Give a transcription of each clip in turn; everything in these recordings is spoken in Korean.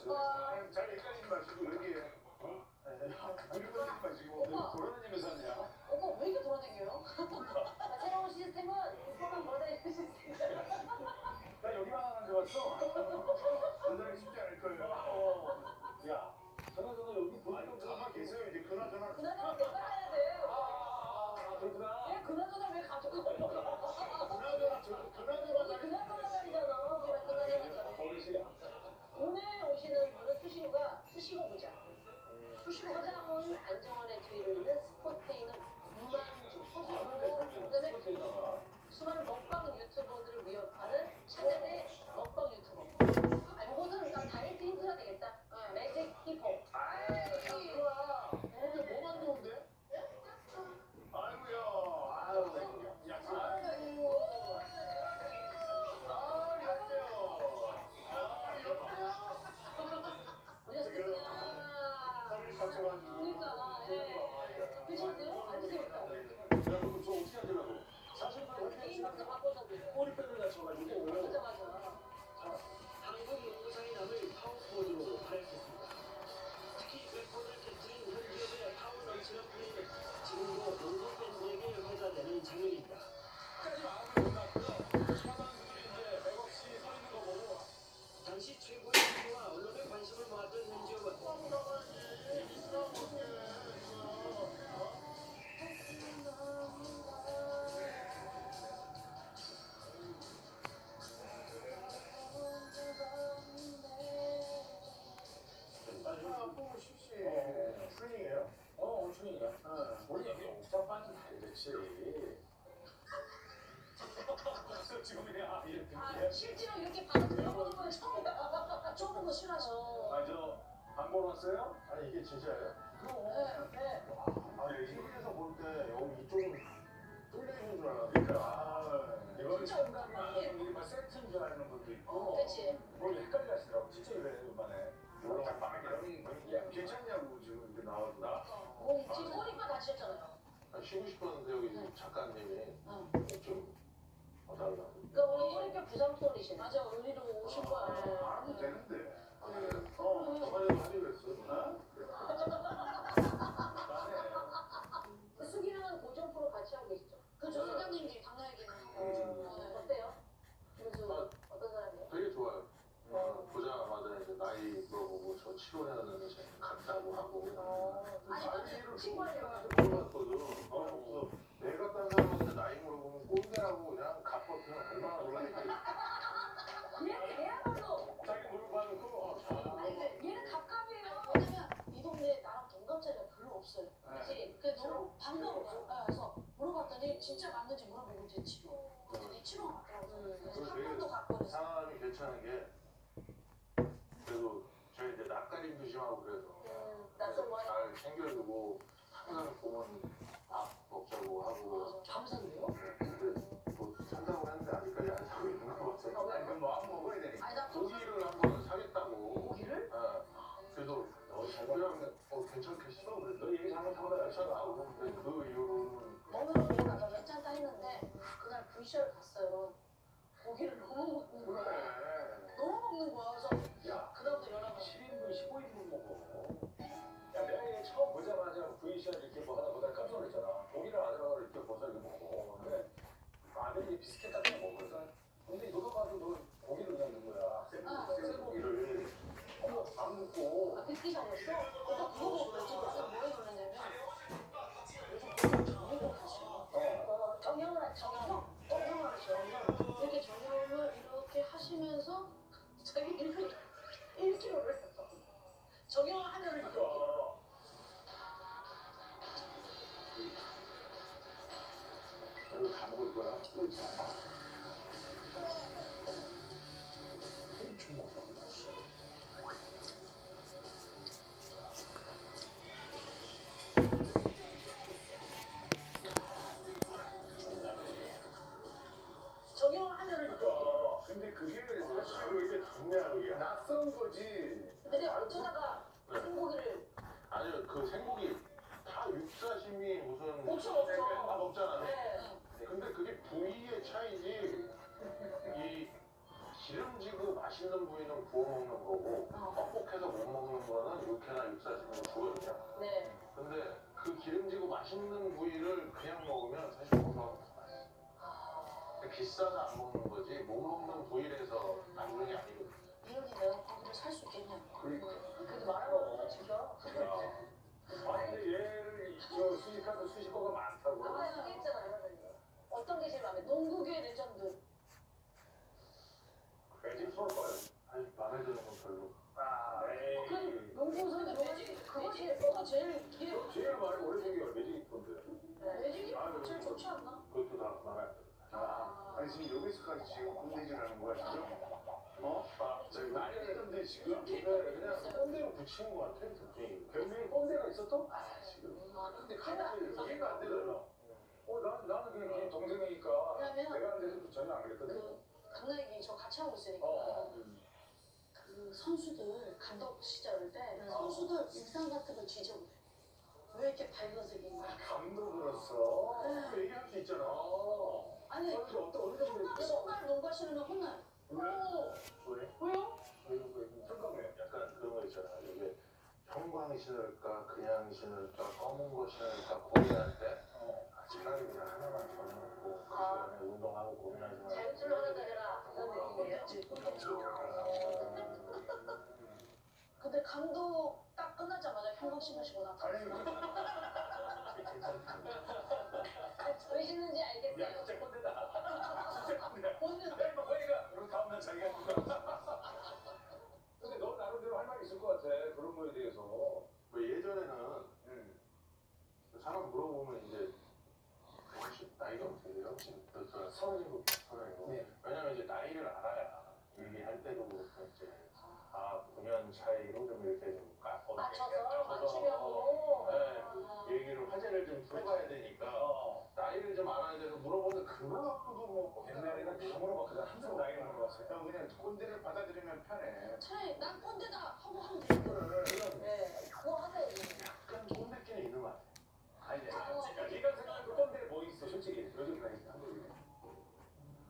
아, 잘 헷갈리지 마시고 여기 물건 마시고 돌아다니면서 하냐? 오빠 왜 이렇게 돌아다녀요? 새로운 시스템은 서로 돌아다니는 시스템이야. 나 여기만 하는 줄 알았어. 전화하기 쉽지 않을 거예요. 야, 그나저나 여기 보니까 가만 계세요. 이제 그나저나 그나저나 내가 해야 돼. 그렇구나. 왜 그나저나 왜 가져가요? 오늘 오시는 분은 수시로보자. 수시로 화장은 안정환의 뒤를 잇는 스포테이는 무만주 소수로 그다음에 수많은 먹방 유튜버들을 위협하는 차세대 먹방 유튜버. 이거는 일단 다이어트 힌트가 되겠다. 매직 힙합. 아이, 좋아. 근데 뭐 만드는데? 아이고야. 아유, 꼬리뼈를 다쳐가지고. 한국 농구상이 남을 파워포워드로 활약했습니다. 특히 백보드를 캡틴 현지업의 파워 넘치는 플레이는 지금도 농구 팬들에게 회자되는 장면입니다. 당시 최고의 수와 언론의 관심을 모았던 현지업은 트레이닝이에요? 트레이닝이야. 원래 여기 옥탑방이 다르지. 지금이야. 실제로 이렇게 바로 들어보는 건 처음이야. 좁은 거 싫어하셔. 저안 보러 왔어요? 아니 이게 진짜예요? 그럼. 네. TV에서 볼 때 여기 이쪽은 뚫려 있는 줄 알았는데. 이거 진짜 오랜만에. 이게 세트인 줄 아는 분도 있고. 그치. 뭘 헷갈려 하시더라고. 진짜 이래 오랜만에. 괜찮냐고 지금 이렇게 나와도. 지금 꼬리뼈 다치셨잖아요. 쉬고 싶었는데 여기 작가님이 좀 봐달라고. 그러니까 오늘 꼬리뼈 부상tor이시네. 맞아, 여기로 오신 거야. 알아도 되는데. 저번에도 하기로 했어. 수기랑은 고정 프로 같이 하고 계시죠? 그죠, 사장님들이 장난 얘기는. 어때요? 그래서 어떤 사람이에요? 되게 좋아요. 보자마자 이제 나이 물어보고 저 치료하는 데 간다고 하고. 아니, 근데 친구한테 물어봤거든. 그래서 내가 딴 사람한테 나이 물어보면 꼰대라고 그냥 갚았으면 얼마나 놀라겠지. 얘야말로. 자기 물어봐놓고. 아니, 근데 얘는 갑갑이에요. 왜냐면 이 동네에 나랑 동갑자리가 별로 없어요. 그치? 그래서 너무 반가운 거야. 그래서 물어봤더니 진짜 맞는지 물어보고 제 치료. 근데 내 치료가 맞더라고요. 그래서 한 번도 갖고 그랬어. 사람이 괜찮은 게 그래도 저희 이제 낯가림 조심하고 그래서 낯선 거 잘 챙겨주고 항상 보면 밥 먹자고 하고. 감사한데요? 근데 뭐 산다고 했는데 아직까지 안 사고 있는 거 같아요. 아니 그럼 뭐안 먹어야 되니까. 아니, 나 고기를 한번 사겠다고. 고기를? 그래서 그냥 괜찮겠어? 그래서 너 얘기 잘못하면 괜찮아. 근데 그 이후로는 오늘은 그거 나가 괜찮다 했는데 그날 VCR 갔어요. 고기를 너무 먹는 거야. 너무 먹는 거야. 그래서 야, 그다음부터 연락을 7인분, 15인분 먹어. 야, 내가 얘 처음 보자마자 VCR 이렇게 뭐 하다 보다 깜짝 놀랐잖아. 고기를 아들하고 이렇게 벗어 이렇게 먹고. 근데 아들이 비스켓 같은 거 먹어. 그래서 근데 너도 봐도 너 고기를 그냥 넣는 거야. 생고기를. 안 먹고. 듣기 전이었어? 오빠 그거 보고 나 지금 무슨 뭐에 놀랐냐면 요즘 정형을 하셔. 정형을 하셔. 이렇게 정형을 이렇게 하시면서 자기 1kg를 정형을 하면은 이렇게 이거 다 먹을 거야. 정형을 하면은 이렇게. 근데 그게 사실 이게 중요한 낯선 거지. 근데 내가 어쩌다가 생고기를 아니요, 그 생고기 다 육사심이 무슨 없어. 다 먹잖아. 네. 근데 그게 부위의 차이지 이 기름지고 맛있는 부위는 구워 먹는 거고 뻑뻑해서 못 먹는 거는 육회나 육사시미로 주거든요. 네. 근데 그 기름지고 맛있는 부위를 그냥 먹으면 사실 건강한 맛있어. 비싸서 안 먹는 거지 못 먹는 부위라서 안 좋은 게 아니거든. 이현이 내가 거기를 살 수 있겠냐? 그래도 말하고 지켜. 아니 근데 얘를 수식하는 수식어가 많다고. 아까 소개했잖아요. 어떤 게 제일 마음에? 농구계 레전드. 매직 수업 거예요. 아니 마음에 드는 건 별로. 에이. 농구 선수 매직 그거 제일 이게 제일 많이 오래 생겨요. 매직 있던데. 매직이 제일 좋지 않나? 그것도 다 마음에 안 들어. 아니 지금 여기서까지 지금 꼰대질하는 거야 지금? 저기 많이 했는데 지금 그냥 꼰대로 붙이는 거 같아 분명히. 별명이 꼰대가 있었어? 지금. 근데 가만히 이해가 안 되잖아. 나는 그냥 동생이니까 왜냐면 내가 한 데서 전혀 안 그랬거든. 그 강남이 저 같이 하고 있으니까 그 선수들 감독 시절 때 선수들 일상 같은 걸 지적을 해. 왜 이렇게 밝은 색인가? 감독으로서 네. 얘기할 수 있잖아. 아니 어느 정도 정말 농구화 신으면 혼나요. 왜? 왜요? 생각해. 약간 그런 거 있잖아. 이게 형광 신을까 그냥 신을까 검은 거 신을까 고민할 때 차라리 그냥 하나만 정해놓고 그 시간에 운동하고 고민하지 말고 자유투를 하는 거라 그런 느낌이에요. 근데 감독 딱 끝나자마자 형광 신으시고 나타. 왜 신는지 야 알겠어요. 진짜 꼰대다. 진짜 꼰대야. 본인 야 뭐야 그럼 다음날 자기가 근데 너 나름대로 할 말이 있을 것 같아. 그런 거에 대해서. 뭐 예전에는 사람 물어보면 이제 혹시 나이가 어떻게 돼요? 서른이고 서른이고. 네. 왜냐면 이제 나이를 알아야 얘기할 때도 이제 9년 차이로 좀 이렇게 좀 맞춰서 맞추려고. 네, 얘기를 화제를 좀 풀어가야 되니까 나이를 좀 알아야 돼서 물어보는데 그거 갖고도 뭐 옛날에는 다 물어봤거든. 항상 나이를 물어봤어요. 형 그냥 꼰대를 받아들이면 편해. 차라리 난 꼰대다 하고 하면 되는 네. 그거 하세요. 약간 꼰대끼리 있는 것 같아. 아니 야 네가 생각하는 꼰대 뭐 있어 솔직히 요즘 나이 한국에.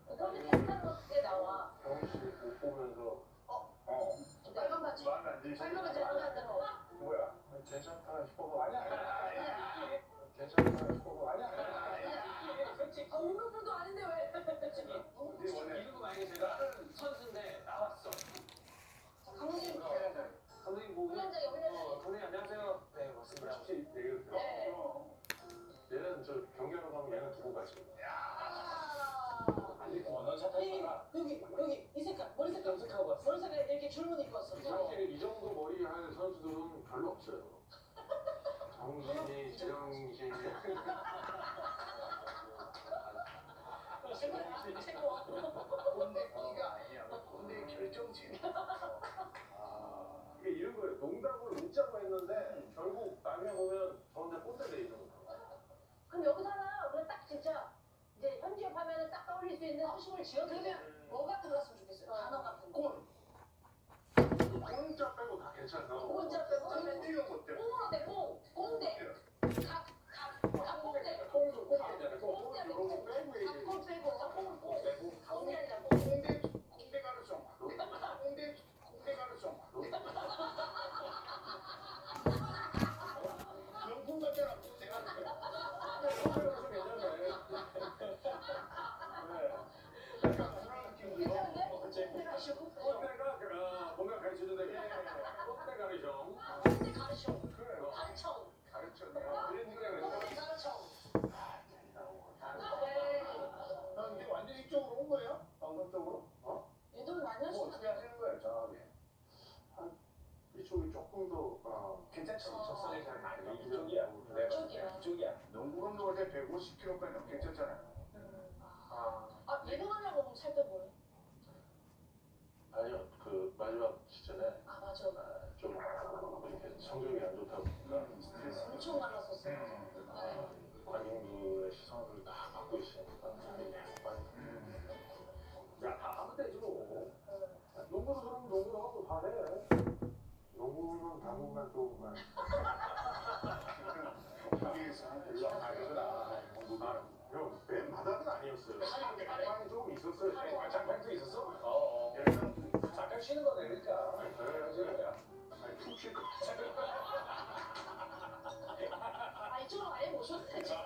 꼰대 비슷한 게 나와. 경훈 씨못 보면서 빨간 바지. 마음에 안 들지? 빨간 바지 안 한다고. 뭐야? 괜찮다 싶어서 아니야. 괜찮다 싶어서 솔직히 운동선도 아닌데 왜? 이런 거 만약에 제가 하는 선수인데 나왔어. 감독님 선생님 보고 훈련장에 훈련장에. 선생님 안녕하세요. 네 맞습니다. 솔직히 얘기를 들어. 네. 얘는 저 경기하러 가면 얘는 두고 가지. 아니 넌 사탕이잖아. 여기 이 색깔 머리 색깔 염색하고 왔어. 머리 색깔 이렇게 줄무늬 입고 왔어. 사실 이 정도 머리 할 선수들은 별로 없어요. 정신이 지령신이 최고. 꼰대 끼가 아니야. 꼰대 결정체. 이게 이런 거예요. 농담을 웃자고 했는데 결국 나중에 보면 저 혼자 꼰대 돼 있는 거야. 그럼 여기서 하나 그냥 딱 진짜 이제 현지업 하면은 딱 떠올릴 수 있는 소식을 지어 그러면 뭐가 들어갔으면 좋겠어요. 단어 같은 거. 꼰. 꼰자 빼고 다 괜찮아. 꼰자 빼고 꼰대가 어때? 꽁어대 꽁 꽁대 각꽁대 꽁도 꽁대잖아. 꽁대 꽁 이런 거 빼고 얘기해. 각꽁 빼고 꽁 빼고 꽁대 아니라 꽁 꼰대 가르쳐. 꼰대 가르쳐. 명품 같잖아. 내가 꽁대로서 괜찮네. 약간 불안 느낌 들어. 괜찮은데? 꽁대 가시고 꼰대가 뭔가 가르쳐준다. 꼰대 가르쳐. 꽁대 가르쳐 그래요. 가르쳐 가르쳐. 내가 그런 생각을 꽁대 했어. 가르쳐 나 이제 완전 이쪽으로 온 거야? 방송 쪽으로? 운동 많이 뭐 하시죠? 어떻게 하시는 거야, 정확하게? 이쪽이 조금 더 괜찮지. 적선이 잘 많이 이쪽이야. 이쪽이야. 농구 감독할 때 150kg까지 넘겠잖아. 예능하려고 그럼 살 빼면 뭐예요? 아니요 그 마지막 시즌에 아 맞아. 좀 이렇게 성적이 안 좋다 보니까 스트레스. 엄청 많았었어. 관중들의 시선을 다 받고 있으니까 살이 계속 빠지고 야, 다 하면 되지 뭐. 농구도 그러면 농구도 하고 다 해. 농구는 당분간 조금만 여기에서 별로 안 하잖아. 형, 맨 바닥은 아니었어요. 많이 조금 있었어요. 장난도 있었어? 예. 할 수 있는 거네, 그러니까. 그래. 아니 푹 쉴 거. 아 이쪽으로 아예 모셨네 지금.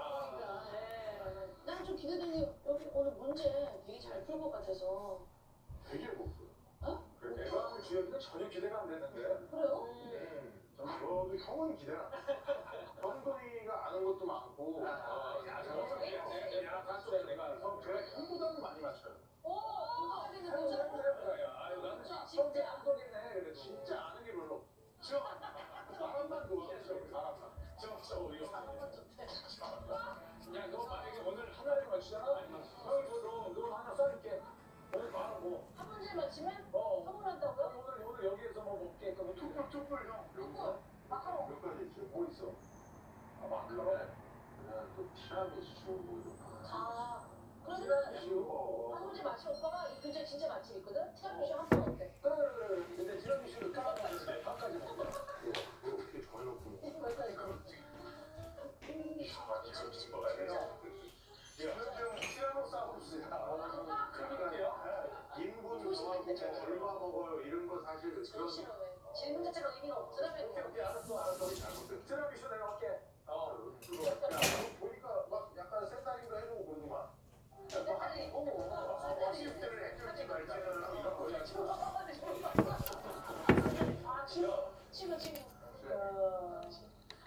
나는 좀 기대되는 게 여기 오늘 문제 되게 잘 풀 것 같아서. 되게 못 풀어. 그래, 내가 하는 주혁이는 전혀 기대가 안 되는데. 그래요? 저도 형은 기대가 안 돼. 형돈이가 아는 것도 많고. 제가 형보다는 많이 맞춰요. 하기는 거죠? 진짜 아는 게 별로 없어. 사람만 좋아하죠, 사람만. 야, 너 만약에 오늘 하나를 맞추잖아? 형이 너 하나 쏴줄게. 오늘 말하고. 한 문제 맞히면 어. 선물한다고요? 오늘 여기에서 뭐 먹게. 그럼 툭불 형. 누구? 마카롱. 몇 가지 있죠. 뭐 있어? 아, 마카롱? 그냥 또 티라미수 뭐 이런 거. 아 그러면 쉬워. 한 문제 맞히면 오빠가 이 근처에 진짜 맛집 있거든? 티라미슈 한 번 어때? 그래. 근데 티라미수를 까먹었는데 밥까지 먹어. 그거 어떻게 정해놓고. 몇 가지 현정 티라노사우루스야. 인분 좋아하고 얼마 먹어요 이런 거 사실 제일 그런 싫어해. 질문 자체가 의미가 없더라면 오케이, 알았어. 잘못된. 티라미수 내가 할게. 보니까 막 약간 색깔인가 해주고 그러더만. 빨리 식대를 해줄지 말지는 이런 거야. 아 친구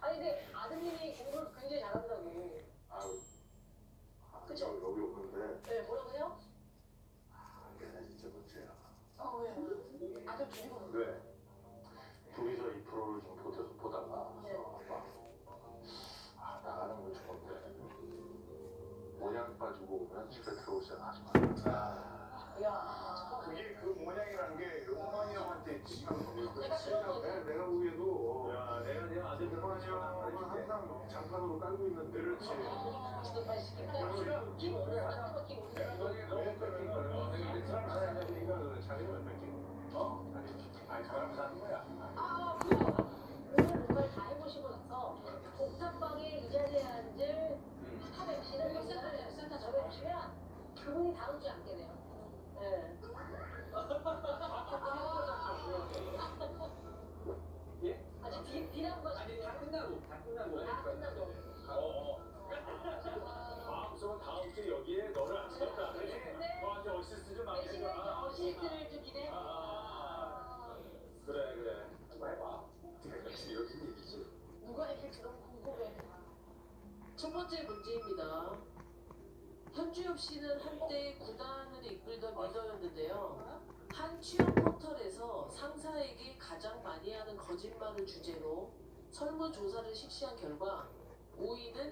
아니 근데 아드님이 공부를 굉장히 잘한다고. 아유. 그쵸? 여기 오는데. 네 뭐라고 해요? 걔네 진짜 문제야. 아 왜? 아들 둘이고 왜? 둘이서 이 프로를 좀 보다가 네. 나가는 건 좋은데 모양 빠지고 오면 집에 들어오지 않아. 야 그게 그 모양이라는 게 용만이 형한테 지금 내가 그런 거 내가 보기에도 야, 내가 아들 용만이 형은 항상 장판으로 깔고 있는데 그렇지. 지금 빨리 시키면 김 오늘 같은 거 김 오늘 아니, 사람 사는 거야. 아 그거 오늘 뭔가를 다 해보시고 나서 옥탑방에 이 자리에 앉을 탑 MC는 센터 정해주시면 그분이 다음 주에 앉게 돼요. 네. 예? 아직 비난 거 아니, 다 끝나고. 다 끝나고. 우선 다음 주에 여기에 너를 안 쓰겠다. 네. 너한테 어시스트 좀 대신에 맡겨줘. 어시스트를 좀 기대해. 그래. 한번 해봐. 이렇게 얘기지. 누가 이렇게 그런 궁금해. 첫 번째 문제입니다. 현주엽 씨는 한때 구단을 이끌던 리더였는데요. 한 취업 포털에서 상사에게 가장 많이 하는 거짓말을 주제로 설문조사를 실시한 결과 5위는